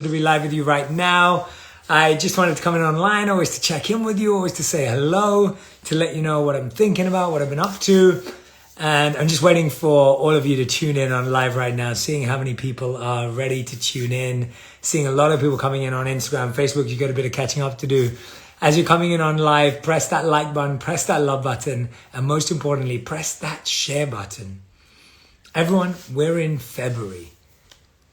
To be live with you right now. I just wanted to come in online, always to check in with you, always to say hello, to let you know what I'm thinking about, what I've been up to. And I'm just waiting for all of you to tune in on live right now, seeing how many people are ready to tune in, seeing a lot of people coming in on Instagram, Facebook. You've got a bit of catching up to do. As you're coming in on live, press that like button, press that love button, and most importantly, press that share button. Everyone, we're in February.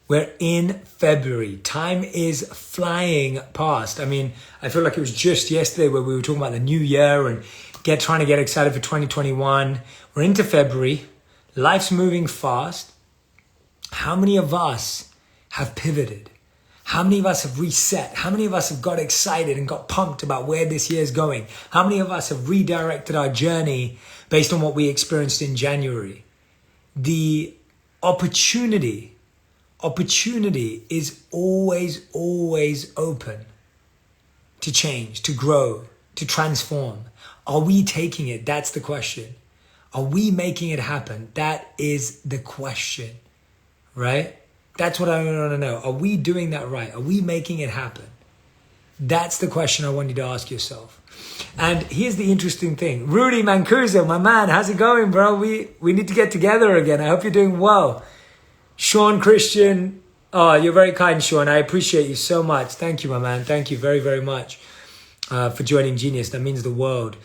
We're in February. Time is flying past. I mean, I feel like it was just yesterday where we were talking about the new year and trying to get excited for 2021. We're into February. Life's moving fast. How many of us have pivoted? How many of us have reset? How many of us have got excited and got pumped about where this year is going? How many of us have redirected our journey based on what we experienced in January? The opportunity is always open to change, to grow, to transform. Are we taking it? That's the question. Are we making it happen? That is the question, right? That's what I want to know. Are we doing that right? Are we making it happen? That's the question I want you to ask yourself. And here's the interesting thing. Rudy Mancuso, my man, how's it going, bro? We need to get together again. I hope you're doing well. Sean Christian, oh, you're very kind, Sean. I appreciate you so much. Thank you, my man. Thank you very, very much for joining Genius. That means the world.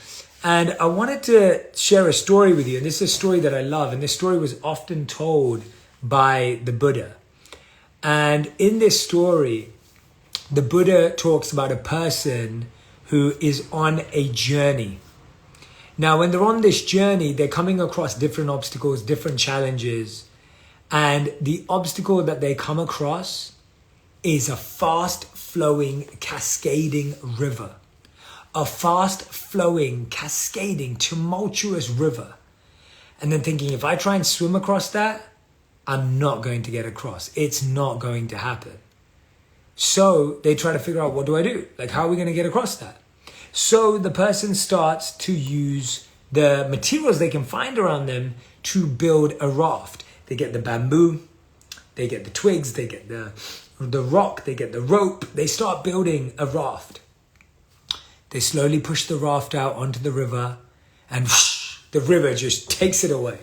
And I wanted to share a story with you. And this is a story that I love. And this story was often told by the Buddha. And in this story, the Buddha talks about a person who is on a journey. Now, when they're on this journey, they're coming across different obstacles, different challenges. And the obstacle that they come across is a fast-flowing, cascading river. A fast-flowing, cascading, tumultuous river. And then thinking, if I try and swim across that, I'm not going to get across. It's not going to happen. So they try to figure out, what do I do? Like, how are we going to get across that? So the person starts to use the materials they can find around them to build a raft. They get the bamboo, they get the twigs, they get the rock, they get the rope. They start building a raft. They slowly push the raft out onto the river and the river just takes it away.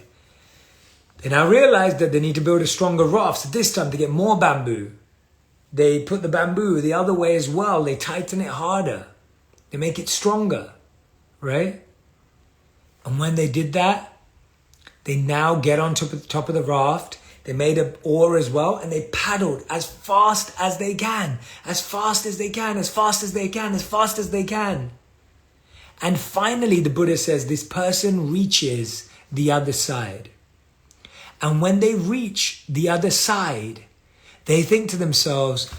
They now realize that they need to build a stronger raft. So this time to get more bamboo. They put the bamboo the other way as well. They tighten it harder. They make it stronger, right? And when they did that, they now get on top of the raft. They made an oar as well, and they paddled as fast as they can, as fast as they can, as fast as they can, as fast as they can. And finally, the Buddha says, this person reaches the other side. And when they reach the other side, they think to themselves,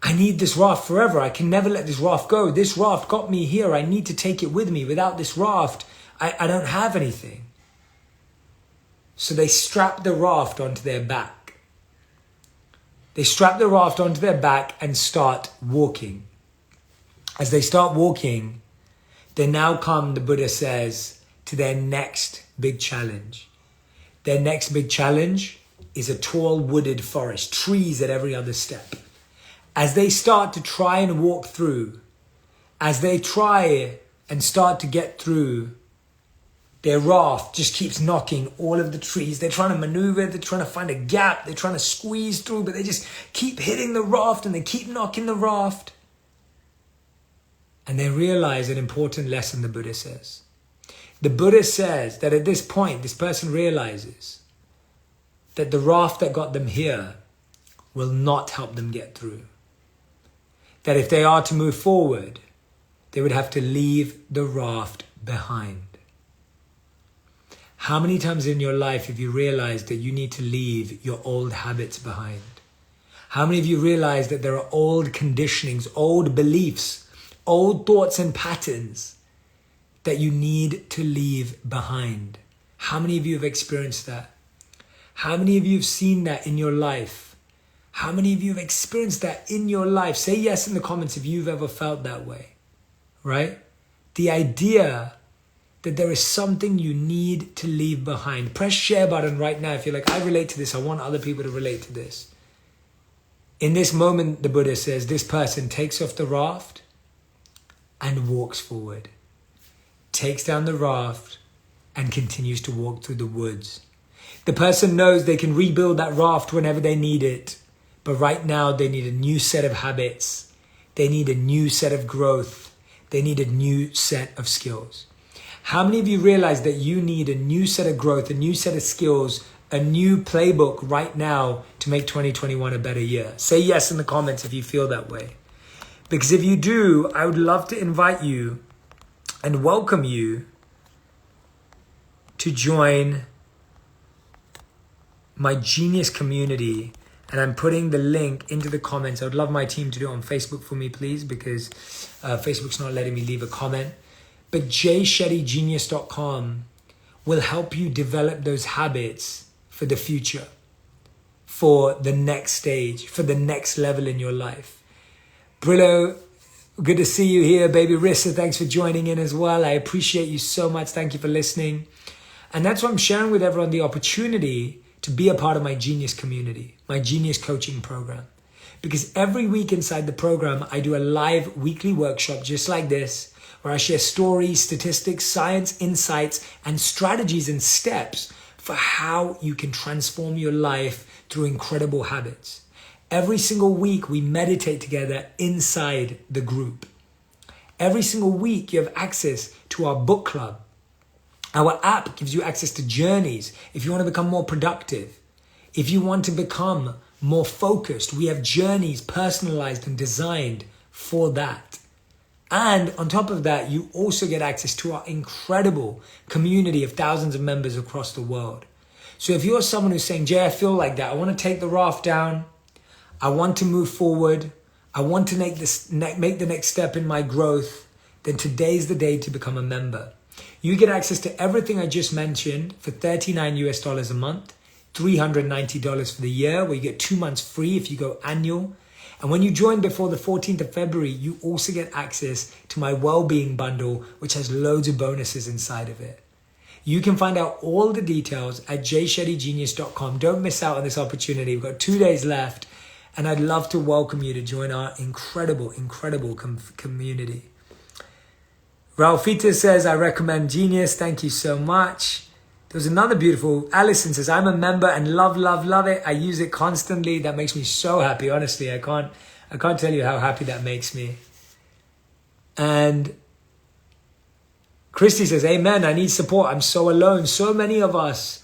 I need this raft forever. I can never let this raft go. This raft got me here. I need to take it with me. Without this raft, I don't have anything. So they strap the raft onto their back. They strap the raft onto their back and start walking. As they start walking, they now come, the Buddha says, to their next big challenge. Their next big challenge is a tall wooded forest, trees at every other step. As they start to try and walk through, as they try and start to get through, their raft just keeps knocking all of the trees. They're trying to maneuver. They're trying to find a gap. They're trying to squeeze through, but they just keep hitting the raft and they keep knocking the raft. And they realize an important lesson, the Buddha says. The Buddha says that at this point, this person realizes that the raft that got them here will not help them get through. That if they are to move forward, they would have to leave the raft behind. How many times in your life have you realized that you need to leave your old habits behind? How many of you realize that there are old conditionings, old beliefs, old thoughts and patterns that you need to leave behind? How many of you have experienced that? How many of you have seen that in your life? How many of you have experienced that in your life? Say yes in the comments if you've ever felt that way, right? The idea that there is something you need to leave behind. Press share button right now if you're like, I relate to this. I want other people to relate to this. In this moment, the Buddha says, this person takes off the raft and walks forward, takes down the raft and continues to walk through the woods. The person knows they can rebuild that raft whenever they need it, but right now they need a new set of habits. They need a new set of growth. They need a new set of skills. How many of you realize that you need a new set of growth, a new set of skills, a new playbook right now to make 2021 a better year? Say yes in the comments if you feel that way. Because if you do, I would love to invite you and welcome you to join my Genius community. And I'm putting the link into the comments. I would love my team to do it on Facebook for me, please, because Facebook's not letting me leave a comment. But jshettygenius.com will help you develop those habits for the future, for the next stage, for the next level in your life. Brillo, good to see you here. Baby Rissa, thanks for joining in as well. I appreciate you so much. Thank you for listening. And that's why I'm sharing with everyone the opportunity to be a part of my Genius community, my Genius coaching program. Because every week inside the program, I do a live weekly workshop just like this, where I share stories, statistics, science, insights, and strategies and steps for how you can transform your life through incredible habits. Every single week, we meditate together inside the group. Every single week, you have access to our book club. Our app gives you access to journeys if you want to become more productive. If you want to become more focused, we have journeys personalized and designed for that. And on top of that, you also get access to our incredible community of thousands of members across the world. So if you're someone who's saying, Jay, I feel like that. I want to take the raft down. I want to move forward. I want to make the next step in my growth. Then today's the day to become a member. You get access to everything I just mentioned for $39 a month, $390 for the year, where you get 2 months free if you go annual. And when you join before the 14th of February, you also get access to my well-being bundle, which has loads of bonuses inside of it. You can find out all the details at jshettygenius.com. Don't miss out on this opportunity. We've got 2 days left, and I'd love to welcome you to join our incredible, incredible community. Ralphita says, I recommend Genius. Thank you so much. There was another beautiful, Allison says, I'm a member and love it. I use it constantly. That makes me so happy. Honestly, I can't tell you how happy that makes me. And Christy says, amen. I need support. I'm so alone. So many of us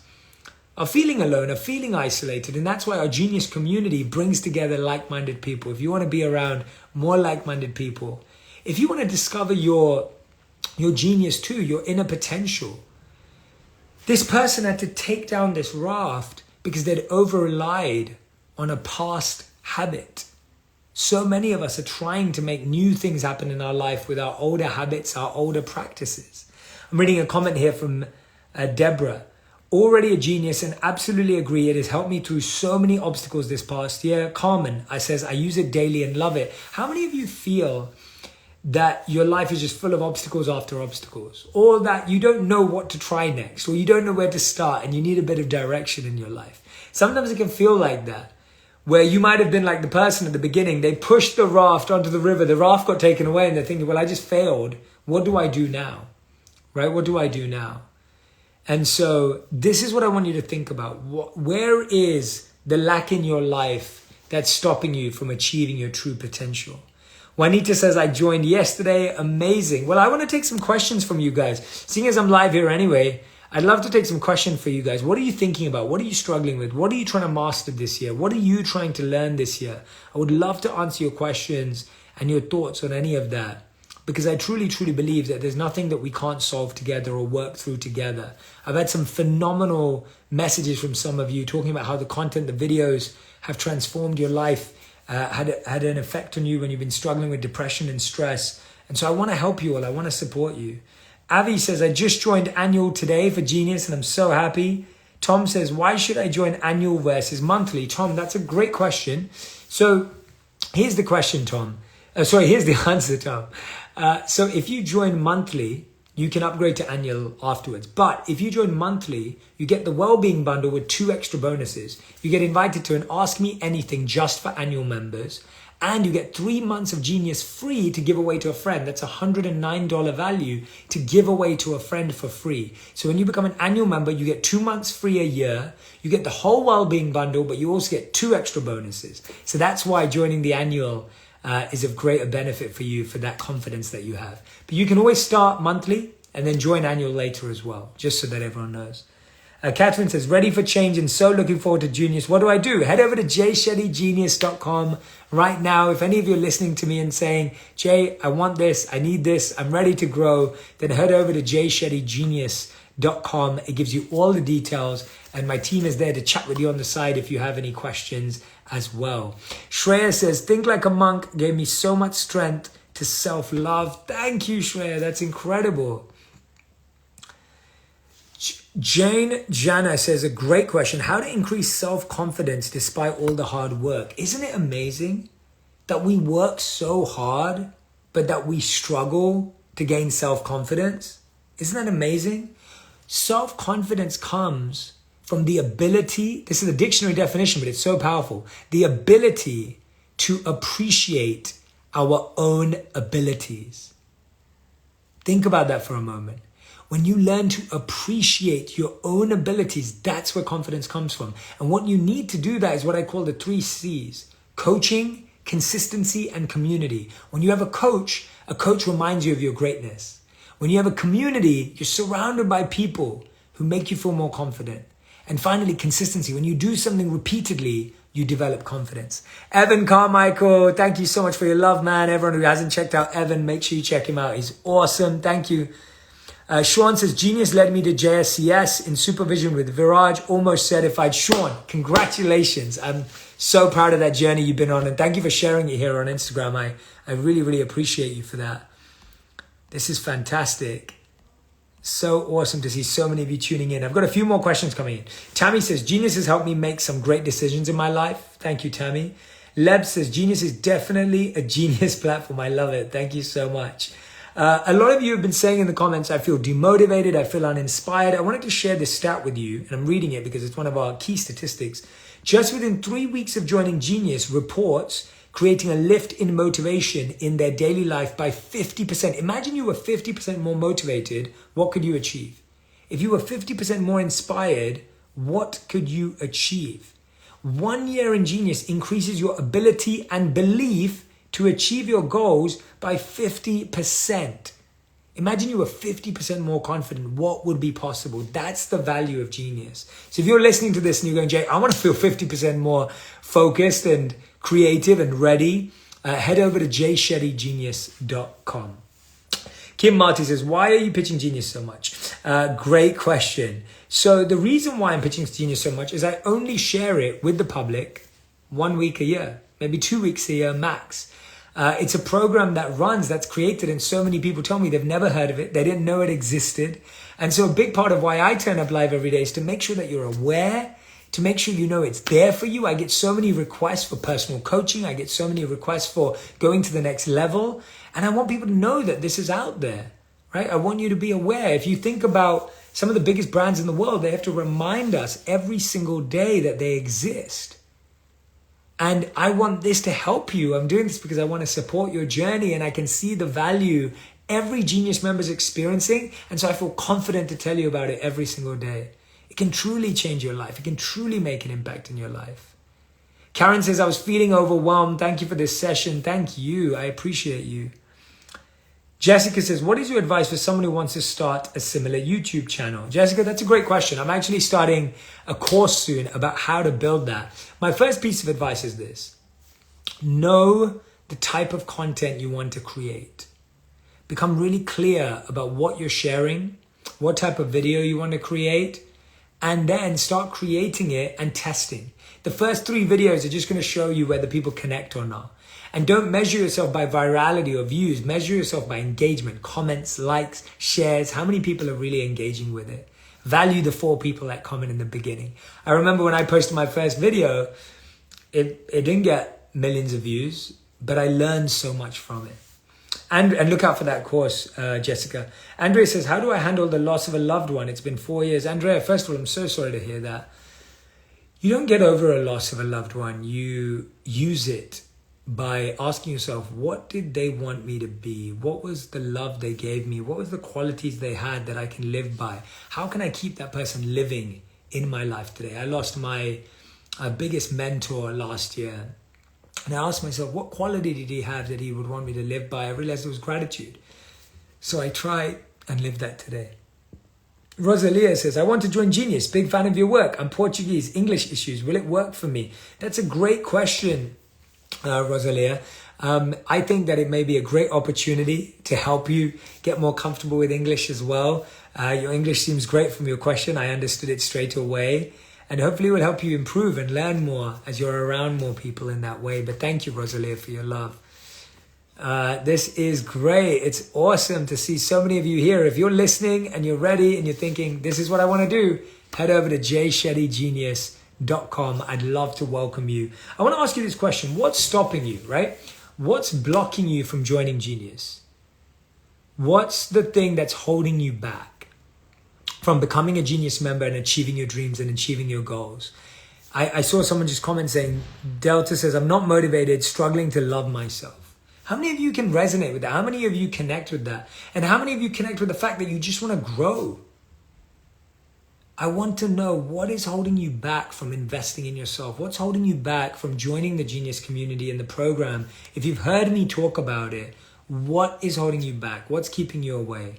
are feeling alone, are feeling isolated. And that's why our Genius community brings together like-minded people. If you want to be around more like-minded people, if you want to discover your genius too, your inner potential. This person had to take down this raft because they'd over-relied on a past habit. So many of us are trying to make new things happen in our life with our older habits, our older practices. I'm reading a comment here from Deborah. Already a genius and absolutely agree. It has helped me through so many obstacles this past year. Carmen, I says, I use it daily and love it. How many of you feel that your life is just full of obstacles after obstacles, or that you don't know what to try next, or you don't know where to start and you need a bit of direction in your life? Sometimes it can feel like that, where you might have been like the person at the beginning. They pushed the raft onto the river, the raft got taken away, and they're thinking, well, I just failed. What do I do now? Right? What do I do now? And so this is what I want you to think about. Where is the lack in your life that's stopping you from achieving your true potential? Juanita says, I joined yesterday. Amazing. Well, I want to take some questions from you guys. Seeing as I'm live here anyway, I'd love to take some questions for you guys. What are you thinking about? What are you struggling with? What are you trying to master this year? What are you trying to learn this year? I would love to answer your questions and your thoughts on any of that, because I truly, truly believe that there's nothing that we can't solve together or work through together. I've had some phenomenal messages from some of you talking about how the content, the videos have transformed your life, had an effect on you when you've been struggling with depression and stress. And so I want to help you all. I want to support you. Avi says, I just joined annual today for Genius and I'm so happy. Tom says, why should I join annual versus monthly? Tom, that's a great question. So here's the question, Tom. Here's the answer, Tom. So if you join monthly, you can upgrade to annual afterwards. But if you join monthly, you get the well-being bundle with 2 extra bonuses. You get invited to an Ask Me Anything just for annual members. And you get 3 months of Genius free to give away to a friend. That's $109 value to give away to a friend for free. So when you become an annual member, you get 2 months free a year. You get the whole well-being bundle, but you also get 2 extra bonuses. So that's why joining the annual is of greater benefit for you, for that confidence that you have. But you can always start monthly and then join annual later as well, just so that everyone knows. Catherine says, ready for change and so looking forward to Genius. What do I do? Head over to JShettyGenius.com right now. If any of you are listening to me and saying, Jay, I want this, I need this, I'm ready to grow, then head over to JShettyGenius.com. It gives you all the details, and my team is there to chat with you on the side if you have any questions as well. Shreya says, think like a monk gave me so much strength to self-love. Thank you, Shreya. That's incredible. Jane Jana says, a great question. How to increase self-confidence despite all the hard work? Isn't it amazing that we work so hard, but that we struggle to gain self-confidence? Isn't that amazing? Self-confidence comes from the ability, this is a dictionary definition, but it's so powerful, the ability to appreciate our own abilities. Think about that for a moment. When you learn to appreciate your own abilities, that's where confidence comes from. And what you need to do that is what I call the 3 C's: coaching, consistency, and community. When you have a coach reminds you of your greatness. When you have a community, you're surrounded by people who make you feel more confident. And finally, consistency. When you do something repeatedly, you develop confidence. Evan Carmichael, thank you so much for your love, man. Everyone who hasn't checked out Evan, make sure you check him out. He's awesome. Thank you. Sean says, Genius led me to JSCS in supervision with Viraj, almost certified. Sean, congratulations. I'm so proud of that journey you've been on. And thank you for sharing it here on Instagram. I really, really appreciate you for that. This is fantastic. So awesome to see so many of you tuning in. I've got a few more questions coming in. Tammy says, Genius has helped me make some great decisions in my life. Thank you, Tammy. Leb says, Genius is definitely a genius platform. I love it. Thank you so much. A lot of you have been saying in the comments, I feel demotivated, I feel uninspired. I wanted to share this stat with you, and I'm reading it because it's one of our key statistics. Just within 3 weeks of joining Genius, reports creating a lift in motivation in their daily life by 50%. Imagine you were 50% more motivated. What could you achieve? If you were 50% more inspired, what could you achieve? 1 year in Genius increases your ability and belief to achieve your goals by 50%. Imagine you were 50% more confident. What would be possible? That's the value of Genius. So if you're listening to this and you're going, Jay, I want to feel 50% more focused and creative and ready, head over to JShettyGenius.com. Kim Marty says, why are you pitching Genius so much? Great question. So the reason why I'm pitching Genius so much is I only share it with the public 1 week a year, maybe 2 weeks a year max. It's a program that's created, and so many people tell me they've never heard of it. They didn't know it existed. And so a big part of why I turn up live every day is to make sure that you're aware, to make sure you know it's there for you. I get so many requests for personal coaching. I get so many requests for going to the next level. And I want people to know that this is out there, right? I want you to be aware. If you think about some of the biggest brands in the world, they have to remind us every single day that they exist. And I want this to help you. I'm doing this because I want to support your journey, and I can see the value every Genius member is experiencing. And so I feel confident to tell you about it every single day. It can truly change your life. It can truly make an impact in your life. Karen says, I was feeling overwhelmed. Thank you for this session. Thank you. I appreciate you. Jessica says, what is your advice for someone who wants to start a similar YouTube channel? Jessica, that's a great question. I'm actually starting a course soon about how to build that. My first piece of advice is this. Know the type of content you want to create. Become really clear about what you're sharing, what type of video you want to create, and then start creating it and testing. The first 3 videos are just going to show you whether people connect or not. And don't measure yourself by virality or views. Measure yourself by engagement, comments, likes, shares. How many people are really engaging with it? Value the 4 people that comment in the beginning. I remember when I posted my first video, it didn't get millions of views, but I learned so much from it. And look out for that course, Jessica. Andrea says, how do I handle the loss of a loved one? It's been 4 years. Andrea, first of all, I'm so sorry to hear that. You don't get over a loss of a loved one. You use it by asking yourself, what did they want me to be? What was the love they gave me? What was the qualities they had that I can live by? How can I keep that person living in my life today? I lost my biggest mentor last year. And I asked myself, what quality did he have that he would want me to live by? I realized it was gratitude. So I try and live that today. Rosalia says, I want to join Genius. Big fan of your work. I'm Portuguese. English issues. Will it work for me? That's a great question, Rosalia. I think that it may be a great opportunity to help you get more comfortable with English as well. Your English seems great from your question. I understood it straight away. And hopefully it will help you improve and learn more as you're around more people in that way. But thank you, Rosalia, for your love. This is great. It's awesome to see so many of you here. If you're listening and you're ready and you're thinking, this is what I want to do, head over to jshettygenius.com. I'd love to welcome you. I want to ask you this question. What's stopping you, right? What's blocking you from joining Genius? What's the thing that's holding you back from becoming a Genius member and achieving your dreams and achieving your goals? I saw someone just comment saying, Delta says, I'm not motivated, struggling to love myself. How many of you can resonate with that? How many of you connect with that? And how many of you connect with the fact that you just want to grow? I want to know, what is holding you back from investing in yourself? What's holding you back from joining the Genius community and the program? If you've heard me talk about it, what is holding you back? What's keeping you away?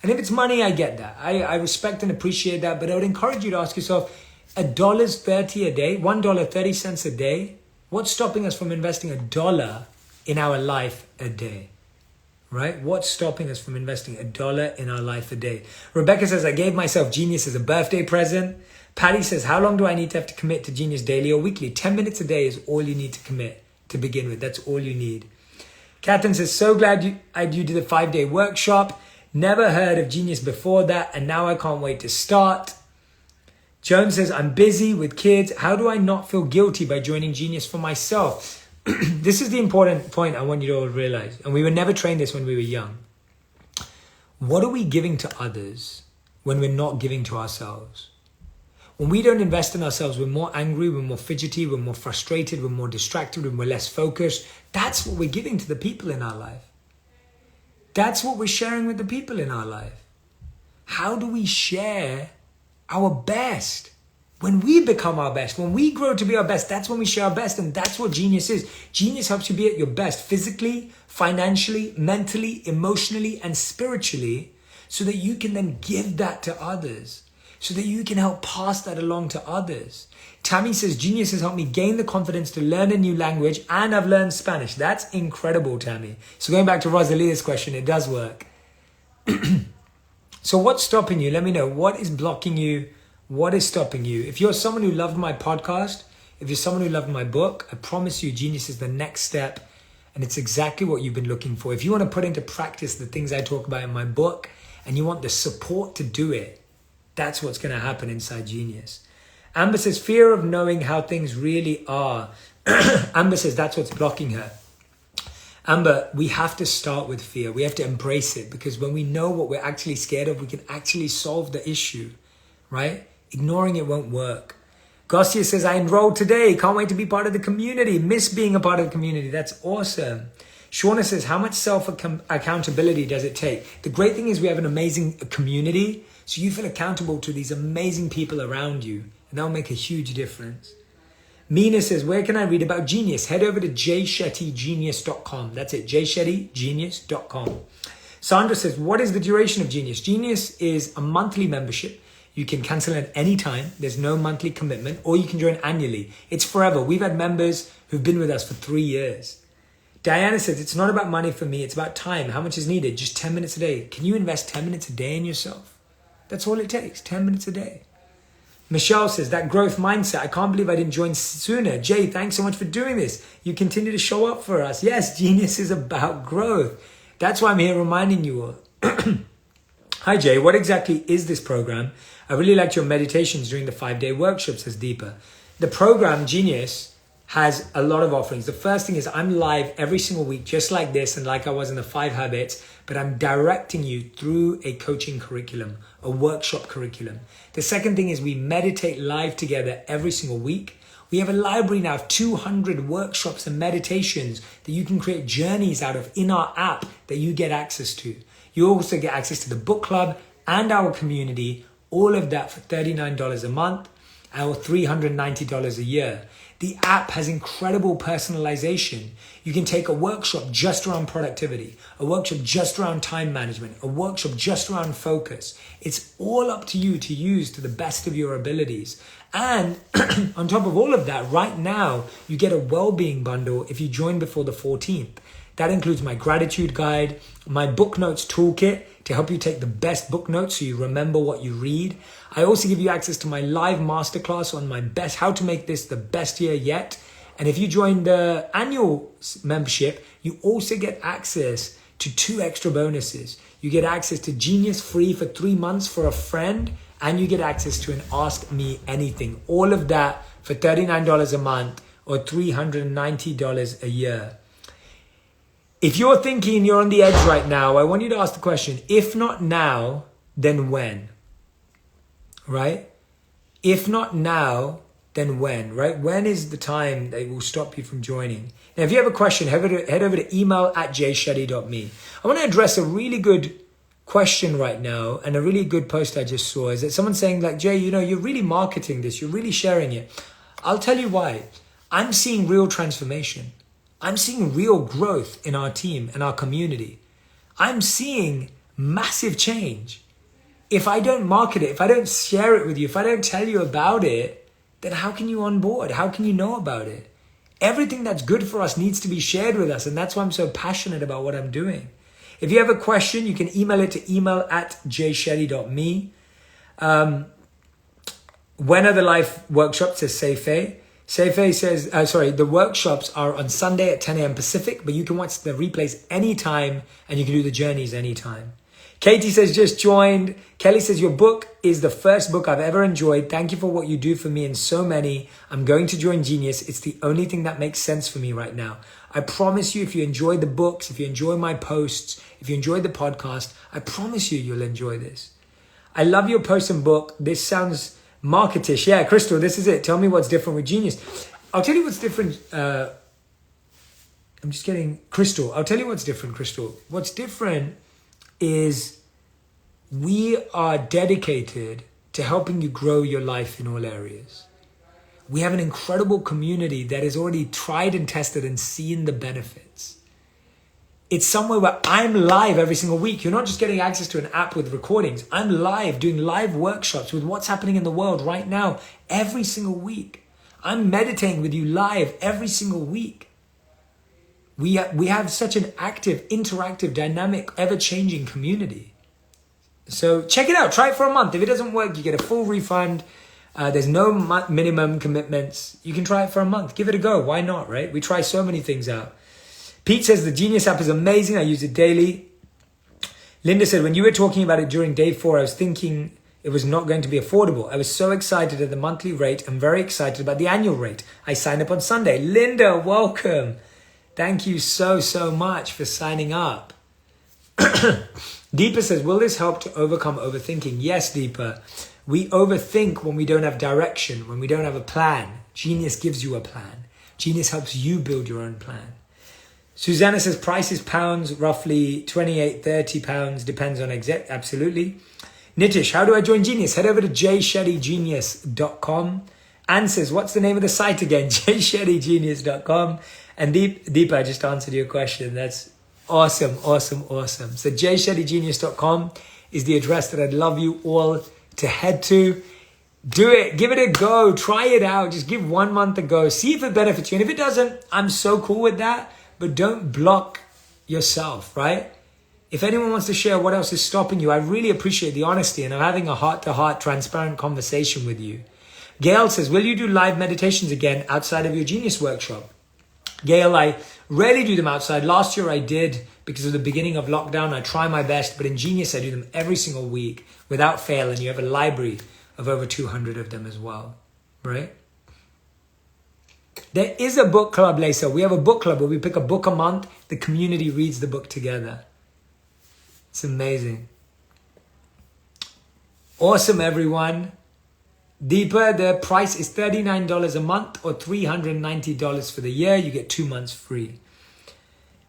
And if it's money, I get that. I respect and appreciate that. But I would encourage you to ask yourself, $1.30 a day, $1.30 a day, what's stopping us from investing $1 in our life a day? Right? What's stopping us from investing $1 in our life a day? Rebecca says, I gave myself Genius as a birthday present. Patty says, how long do I need to have to commit to Genius daily or weekly? 10 minutes a day is all you need to commit to begin with. That's all you need. Catherine says, so glad you did the 5-day workshop. Never heard of Genius before that, and now I can't wait to start. Joan says, I'm busy with kids. How do I not feel guilty by joining Genius for myself? This is the important point I want you to all realize. And we were never trained this when we were young. What are we giving to others when we're not giving to ourselves? When we don't invest in ourselves, we're more angry, we're more fidgety, we're more frustrated, we're more distracted, and we're less focused. That's what we're giving to the people in our life. That's what we're sharing with the people in our life. How do we share our best? When we become our best, when we grow to be our best, that's when we share our best. And that's what Genius is. Genius helps you be at your best physically, financially, mentally, emotionally, and spiritually, so that you can then give that to others, so that you can help pass that along to others. Tammy says, Genius has helped me gain the confidence to learn a new language, and I've learned Spanish. That's incredible, Tammy. So going back to Rosalia's question, it does work. So what's stopping you? Let me know. What is blocking you? What is stopping you? If you're someone who loved my podcast, if you're someone who loved my book, I promise you Genius is the next step, and it's exactly what you've been looking for. If you want to put into practice the things I talk about in my book, and you want the support to do it, that's what's going to happen inside Genius. Amber says, fear of knowing how things really are. Amber says that's what's blocking her. Amber, we have to start with fear. We have to embrace it, because when we know what we're actually scared of, we can actually solve the issue, right? Ignoring it won't work. Garcia says, I enrolled today. Can't wait to be part of the community. Miss being a part of the community. That's awesome. Shauna says, how much self-accountability does it take? The great thing is we have an amazing community, so you feel accountable to these amazing people around you, and that'll make a huge difference. Mina says, where can I read about Genius? Head over to jshettygenius.com. That's it, jshettygenius.com. Sandra says, what is the duration of Genius? Genius is a monthly membership. You can cancel at any time. There's no monthly commitment, or you can join annually. It's forever. We've had members who've been with us for 3 years. Diana says, it's not about money for me. It's about time. How much is needed? Just 10 minutes a day. Can you invest 10 minutes a day in yourself? That's all it takes, 10 minutes a day. Michelle says, that growth mindset. I can't believe I didn't join sooner. Jay, thanks so much for doing this. You continue to show up for us. Yes, Genius is about growth. That's why I'm here reminding you all. Hi, Jay. What exactly is this program? I really liked your meditations during the 5-day workshop, says Deepa. The program, Genius, has a lot of offerings. The first thing is I'm live every single week, just like this and like I was in the 5 habits, but I'm directing you through a coaching curriculum, a workshop curriculum. The second thing is we meditate live together every single week. We have a library now of 200 workshops and meditations that you can create journeys out of in our app that you get access to. You also get access to the book club and our community, all of that for $39 a month or $390 a year. The app has incredible personalization. You can take a workshop just around productivity, a workshop just around time management, a workshop just around focus. It's all up to you to use to the best of your abilities. And on top of all of that, right now, you get a well-being bundle if you join before the 14th. That includes my gratitude guide, my book notes toolkit to help you take the best book notes so you remember what you read. I also give you access to my live masterclass on my best, how to make this the best year yet. And if you join the annual membership, you also get access to 2 extra bonuses. You get access to Genius free for 3 months for a friend, and you get access to an Ask Me Anything. All of that for $39 a month or $390 a year. If you're thinking you're on the edge right now, I want you to ask the question, if not now, then when? Right? If not now, then when? Right? When is the time that will stop you from joining? Now, if you have a question, head over to email@jshetty.me. I want to address a really good question right now, and a really good post I just saw is that someone's saying like, Jay, you know, you're really marketing this, you're really sharing it. I'll tell you why. I'm seeing real transformation. I'm seeing real growth in our team and our community. I'm seeing massive change. If I don't market it, if I don't share it with you, if I don't tell you about it, then how can you onboard? How can you know about it? Everything that's good for us needs to be shared with us. And that's why I'm so passionate about what I'm doing. If you have a question, you can email it to email@jshetty.me. When are the live workshops? Says Seife. Seife says, the workshops are on Sunday at 10 a.m. Pacific, but you can watch the replays anytime and you can do the journeys anytime. Katie says, just joined. Kelly says, your book is the first book I've ever enjoyed. Thank you for what you do for me and so many. I'm going to join Genius. It's the only thing that makes sense for me right now. I promise you, if you enjoy the books, if you enjoy my posts, if you enjoy the podcast, I promise you, you'll enjoy this. I love your post and book. This sounds marketish. Yeah, Crystal, this is it. Tell me what's different with Genius. I'll tell you what's different. I'm just getting Crystal. I'll tell you what's different, Crystal. What's different is we are dedicated to helping you grow your life in all areas. We have an incredible community that has already tried and tested and seen the benefits. It's somewhere where I'm live every single week. You're not just getting access to an app with recordings. I'm live doing live workshops with what's happening in the world right now every single week. I'm meditating with you live every single week. We have such an active, interactive, dynamic, ever-changing community. So check it out. Try it for a month. If it doesn't work, you get a full refund. There's no minimum commitments. You can try it for a month. Give it a go. Why not, right? We try so many things out. Pete says the Genius app is amazing. I use it daily. Linda said, when you were talking about it during day 4, I was thinking it was not going to be affordable. I was so excited at the monthly rate. I'm very excited about the annual rate. I signed up on Sunday. Linda, welcome. Thank you so much for signing up. Deepa says, will this help to overcome overthinking? Yes, Deepa. We overthink when we don't have direction, when we don't have a plan. Genius gives you a plan. Genius helps you build your own plan. Susanna says, price is pounds, roughly 28, 30 pounds, depends on exact. Absolutely. Nitish, how do I join Genius? Head over to jshettygenius.com. Anne says, what's the name of the site again? jshettygenius.com. And Deepa, I just answered your question. That's awesome. So jshettygenius.com is the address that I'd love you all to head to. Do it. Give it a go. Try it out. Just give 1 month a go. See if it benefits you. And if it doesn't, I'm so cool with that. But don't block yourself, right? If anyone wants to share what else is stopping you, I really appreciate the honesty. And I'm having a heart-to-heart, transparent conversation with you. Gail says, will you do live meditations again outside of your Genius workshop? Gail, I rarely do them outside. Last year I did because of the beginning of lockdown. I try my best, but in Genius I do them every single week without fail. And you have a library of over 200 of them as well, right? There is a book club, Lisa. We have a book club where we pick a book a month. The community reads the book together. It's amazing. Awesome, everyone. Deepa, the price is $39 a month or $390 for the year. You get 2 months free.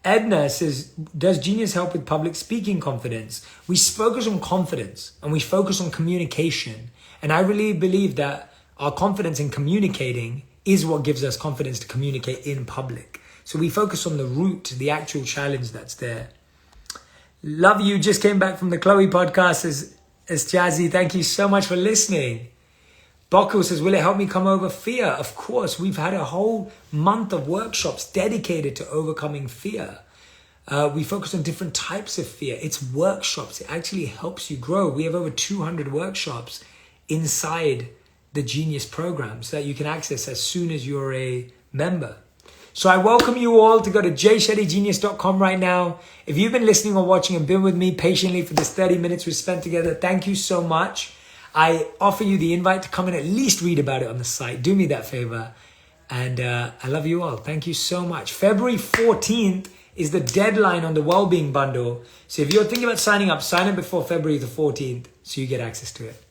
Edna says, does Genius help with public speaking confidence? We focus on confidence and we focus on communication. And I really believe that our confidence in communicating is what gives us confidence to communicate in public. So we focus on the root, the actual challenge that's there. Love you. Just came back from the Chloe podcast as Jazzy. Thank you so much for listening. Bokko says, will it help me come over fear? Of course. We've had a whole month of workshops dedicated to overcoming fear. We focus on different types of fear. It's workshops. It actually helps you grow. We have over 200 workshops inside the Genius program so that you can access as soon as you're a member. So I welcome you all to go to jshettygenius.com right now. If you've been listening or watching and been with me patiently for this 30 minutes we spent together, thank you so much. I offer you the invite to come and at least read about it on the site. Do me that favor. And I love you all. Thank you so much. February 14th is the deadline on the Wellbeing Bundle. So if you're thinking about signing up, sign up before February the 14th so you get access to it.